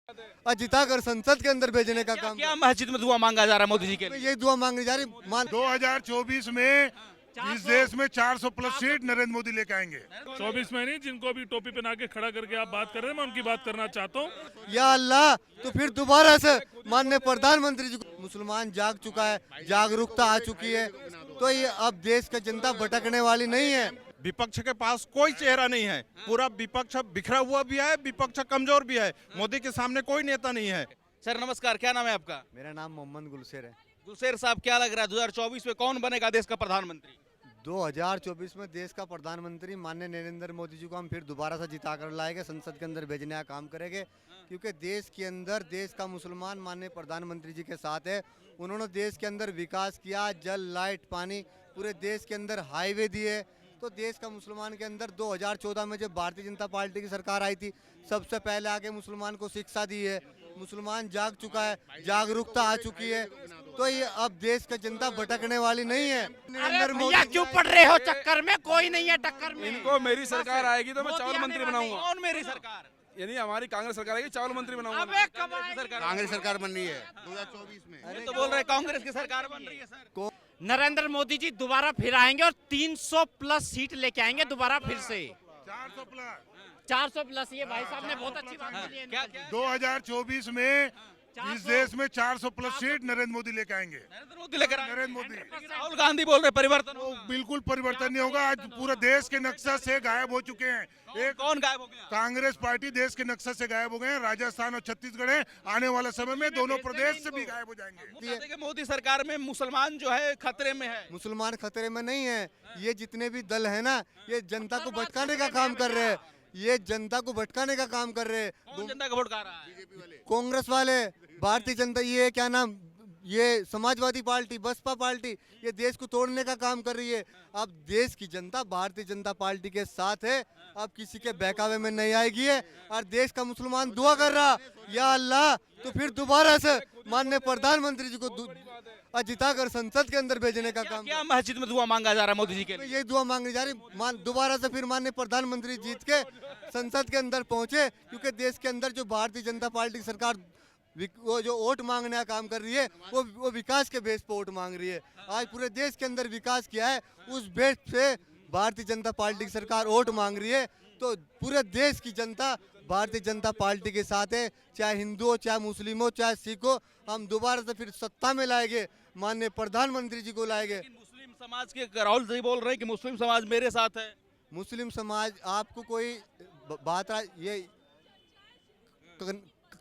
और जिताकर संसद के अंदर भेजने का काम। क्या मस्जिद में दुआ मांगा जा रहा है मोदी जी के लिए? यही दुआ मांगनी जा रही। 2024 में इस देश में 400 प्लस सीट नरेंद्र मोदी लेके आएंगे। 24 में नहीं, जिनको अभी टोपी पहना के खड़ा करके आप बात कर रहे हैं, मैं उनकी बात करना चाहता हूँ। या अल्लाह, तो फिर दोबारा से माननीय प्रधानमंत्री जी को, मुसलमान जाग चुका है, जागरूकता आ चुकी है, तो ये अब देश की जनता भटकने वाली नहीं है। विपक्ष के पास कोई चेहरा नहीं है, पूरा विपक्ष बिखरा हुआ भी है, विपक्ष कमजोर भी है, मोदी के सामने कोई नेता नहीं है। सर नमस्कार, क्या नाम है आपका? मेरा नाम मोहम्मद गुलशेर है। गुलशेर साहब, क्या लग रहा है 2024 में कौन बनेगा देश का प्रधानमंत्री? 2024 में देश का प्रधानमंत्री माननीय नरेंद्र मोदी जी को हम फिर दोबारा से जिता कर लाएंगे, संसद के अंदर भेजने का काम करेंगे, क्योंकि देश के अंदर देश का मुसलमान माननीय प्रधानमंत्री जी के साथ है। उन्होंने देश के अंदर विकास किया, जल लाइट पानी, पूरे देश के अंदर हाईवे दिए। तो देश का मुसलमान के अंदर 2014 में जब भारतीय जनता पार्टी की सरकार आई थी, सबसे पहले आके मुसलमान को शिक्षा दी है। मुसलमान जाग चुका है, जागरूकता आ चुकी है, तो ये अब देश की जनता भटकने वाली नहीं है। अरे भैया क्यों पड़ रहे हो चक्कर में? कोई नहीं है टक्कर में। इनको मेरी सरकार आएगी तो मैं चावल मंत्री बनाऊंगा। कौन मेरी सरकार? यानी हमारी कांग्रेस सरकार आएगी, चावल मंत्री बनाऊंगा। अबे कब आएगी? कांग्रेस सरकार बन रही है 2024 में। ये तो बोल रहे हैं कांग्रेस की सरकार बन रही है सर। नरेंद्र मोदी जी दोबारा फिर आएंगे और 300 प्लस सीट लेके आएंगे दोबारा फिर से। 400 प्लस, ये भाई साहब ने बहुत अच्छी बात बोली है। क्या क्या? 2024 में इस देश में 400 प्लस सीट नरेंद्र मोदी लेके आएंगे। नरेंद्र मोदी लेकर आए। नरेंद्र मोदी। राहुल गांधी बोल रहे परिवर्तन वो होगा। बिल्कुल परिवर्तन नहीं होगा। आज पूरा देश के नक्शा से गायब हो चुके हैं। एक कौन गायब हो गया? कांग्रेस पार्टी देश के नक्शा से गायब हो गए हैं। राजस्थान और छत्तीसगढ़ है, आने वाले समय में दोनों प्रदेश से भी गायब हो जाएंगे। वो कहते हैं कि मोदी सरकार में मुसलमान जो है खतरे में है। मुसलमान खतरे में नहीं है। ये जितने भी दल है ना, ये जनता को भटकाने का काम कर रहे हैं। ये जनता को भटकाने का काम कर रहे हैं। कौन जनता को भड़का रहा है? कांग्रेस वाले, भारतीय जनता, ये क्या नाम, ये समाजवादी पार्टी, बसपा पार्टी, ये देश को तोड़ने का काम कर रही है। अब देश की जनता भारतीय जनता पार्टी के साथ है, अब किसी के बहकावे में नहीं आएगी है। और देश का मुसलमान दुआ कर रहा, या अल्लाह, तो फिर दोबारा से माननीय प्रधानमंत्री जी को जिताकर संसद के अंदर भेजने का काम। क्या मस्जिद में दुआ मांगा जा रहा है मोदी जी के लिए? यही दुआ मांगनी जा रही। दोबारा से फिर माननीय प्रधानमंत्री जीत के संसद के अंदर पहुंचे, क्योंकि देश के अंदर जो भारतीय जनता पार्टी की सरकार वो जो वोट मांगने का काम कर रही है, वो विकास के बेस पर वोट मांग रही है। आज पूरे देश के अंदर विकास किया है, उस बेस पे भारतीय जनता पार्टी की सरकार वोट मांग रही है। तो पूरे देश की जनता भारतीय जनता पार्टी के साथ है, चाहे हिंदू हो, चाहे मुस्लिम हो, चाहे सिख हो। हम दोबारा से फिर सत्ता में लाएंगे, माननीय प्रधानमंत्री जी को लाएंगे। मुस्लिम समाज के राहुल जी बोल रहे हैं कि मुस्लिम समाज मेरे साथ है। मुस्लिम समाज, आपको कोई बात ये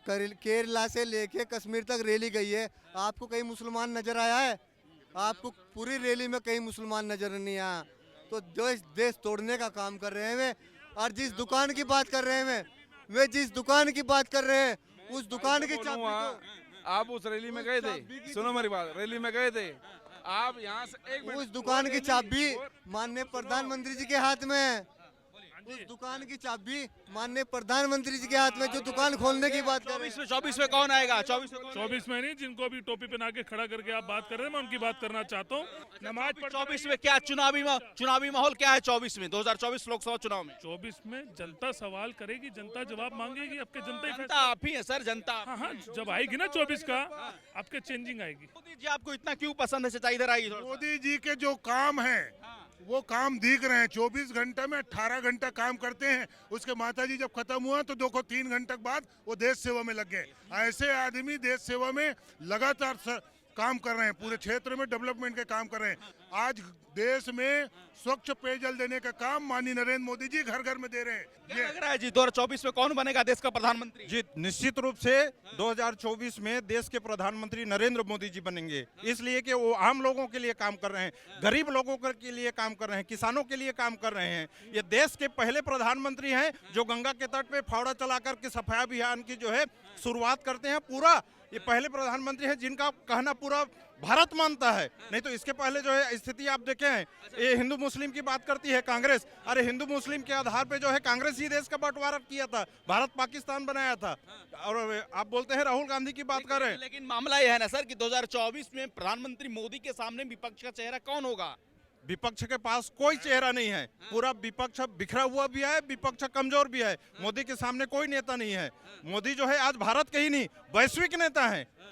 केरला से लेके कश्मीर तक रैली गई है, आपको कहीं मुसलमान नजर आया है? आपको पूरी रैली में कहीं मुसलमान नजर नहीं आया। तो देश तोड़ने का काम कर रहे हैं वे। और जिस दुकान की बात कर रहे हैं वे जिस दुकान की बात कर रहे हैं, उस दुकान की चाबी तो आप उस रैली में गए थे, सुनो मेरी बात, रैली में गए थे आप, यहाँ से एक उस दुकान की चाबी माननीय प्रधानमंत्री जी के हाथ में है। उस दुकान की चाबी माननीय प्रधानमंत्री जी के हाथ में, जो दुकान खोलने की बात कर रहे हैं। 24 में कौन आएगा? 24 में नहीं, जिनको अभी टोपी पहना के खड़ा करके आप बात कर रहे हैं, मैं उनकी बात करना चाहता हूँ। नमाज पढ़ 24 में क्या चुनावी माहौल क्या है? 24 में 2024 लोकसभा चुनाव में 24 में जनता सवाल करेगी, जनता जवाब मांगेगी। आपके जनता ही जनता आप ही है सर, जनता। हाँ हाँ, जब आएगी ना 24 का, आपके चेंजिंग आएगी। मोदी जी आपको इतना क्यों पसंद है? सच्चाई इधर आइए। मोदी जी के जो काम है वो काम दिख रहे हैं। 24 घंटे में 18 घंटा काम करते हैं। उसके माता जी जब खत्म हुआ तो देखो 3 घंटे बाद वो देश सेवा में लग गए। ऐसे आदमी देश सेवा में लगातार काम कर रहे हैं, पूरे क्षेत्र में डेवलपमेंट के काम कर रहे हैं। आज देश में स्वच्छ पेयजल देने का काम माननीय नरेंद्र मोदी जी घर घर में दे रहे हैं। क्या लग रहा है जी 2024 में कौन बनेगा देश का प्रधानमंत्री? जी निश्चित रूप से 2024 में देश के प्रधानमंत्री नरेंद्र मोदी जी बनेंगे, इसलिए कि वो आम लोगों के लिए काम कर रहे हैं, गरीब लोगों के लिए काम कर रहे हैं, किसानों के लिए काम कर रहे हैं। ये देश के पहले प्रधानमंत्री हैं जो गंगा के तट पे फावड़ा चला करके सफाई अभियान की जो है शुरुआत करते हैं। पूरा ये पहले प्रधानमंत्री हैं जिनका कहना पूरा भारत मानता है। नहीं तो इसके पहले जो है स्थिति आप देखे हैं, ये हिंदू मुस्लिम की बात करती है कांग्रेस। अरे हिंदू मुस्लिम के आधार पे जो है कांग्रेस ही देश का बंटवारा किया था, भारत पाकिस्तान बनाया था। और आप बोलते हैं राहुल गांधी की बात कर रहे हैं। लेकिन मामला यह है ना सर कि 2024 में प्रधानमंत्री मोदी के सामने विपक्ष का चेहरा कौन होगा? विपक्ष के पास कोई चेहरा नहीं है, पूरा विपक्ष बिखरा हुआ भी है, विपक्ष कमजोर भी है। मोदी के सामने कोई नेता नहीं है। मोदी जो है आज भारत के ही नहीं वैश्विक नेता है।